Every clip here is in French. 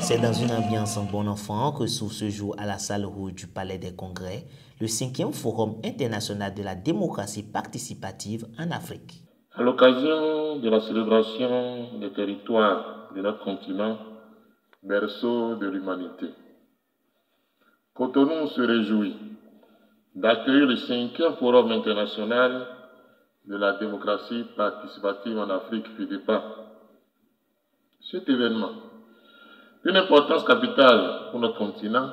C'est dans une ambiance en bon enfant que s'ouvre ce jour à la salle rouge du Palais des Congrès le 5e Forum international de la démocratie participative en Afrique. À l'occasion de la célébration des territoires de notre continent, berceau de l'humanité, Cotonou se réjouit d'accueillir le 5e Forum international de la démocratie participative en Afrique, FIDEPA. Cet événement, d'une importance capitale pour notre continent,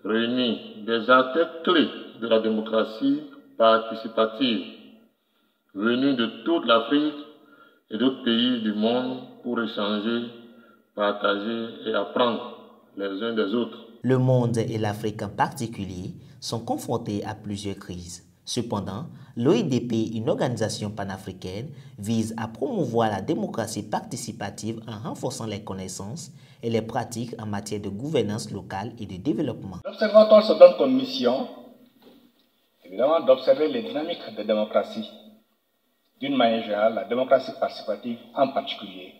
réunit des acteurs clés de la démocratie participative venus de toute l'Afrique et d'autres pays du monde pour échanger, partager et apprendre les uns des autres. Le monde et l'Afrique en particulier sont confrontés à plusieurs crises. Cependant, l'OIDP, une organisation panafricaine, vise à promouvoir la démocratie participative en renforçant les connaissances et les pratiques en matière de gouvernance locale et de développement. L'Observatoire se donne comme mission, évidemment, d'observer les dynamiques de démocratie, d'une manière générale, la démocratie participative en particulier.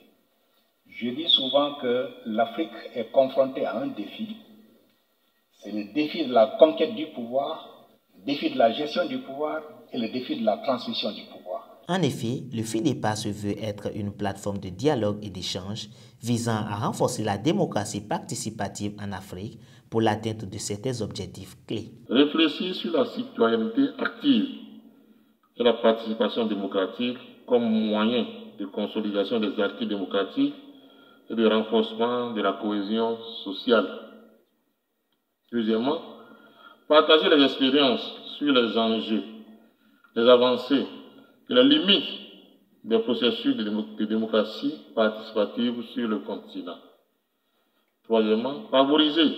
Je dis souvent que l'Afrique est confrontée à un défi. C'est le défi de la conquête du pouvoir, le défi de la gestion du pouvoir et le défi de la transmission du pouvoir. En effet, le FIDEPA se veut être une plateforme de dialogue et d'échange visant à renforcer la démocratie participative en Afrique pour l'atteinte de certains objectifs clés. Réfléchir sur la citoyenneté active et la participation démocratique comme moyen de consolidation des acquis démocratiques et de renforcement de la cohésion sociale. Deuxièmement, partager les expériences sur les enjeux, les avancées et les limites des processus de démocratie participative sur le continent. Troisièmement, favoriser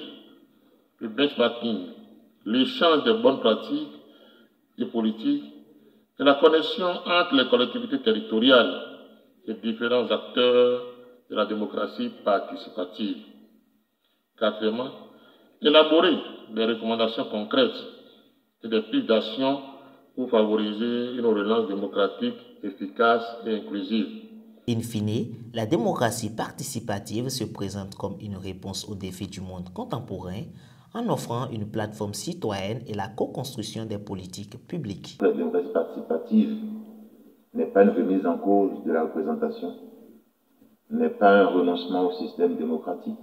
le benchmarking, l'échange des bonnes pratiques et politiques et la connexion entre les collectivités territoriales et différents acteurs de la démocratie participative. Quatrièmement, élaborer des recommandations concrètes et des pistes d'action pour favoriser une relance démocratique efficace et inclusive. In fine, la démocratie participative se présente comme une réponse aux défis du monde contemporain en offrant une plateforme citoyenne et la co-construction des politiques publiques. La démocratie participative n'est pas une remise en cause de la représentation, n'est pas un renoncement au système démocratique.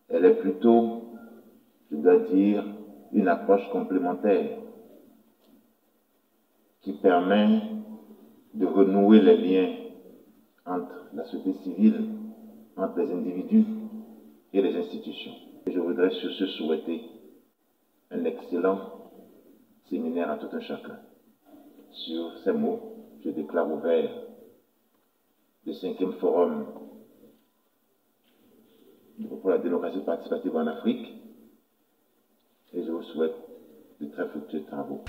Elle est plutôt, je dois dire, une approche complémentaire qui permet de renouer les liens entre la société civile, entre les individus et les institutions. Et je voudrais sur ce souhaiter un excellent séminaire à tout un chacun. Sur ces mots, je déclare ouvert le 5e Forum pour la démocratie participative en Afrique et je vous souhaite de très fructueux travaux.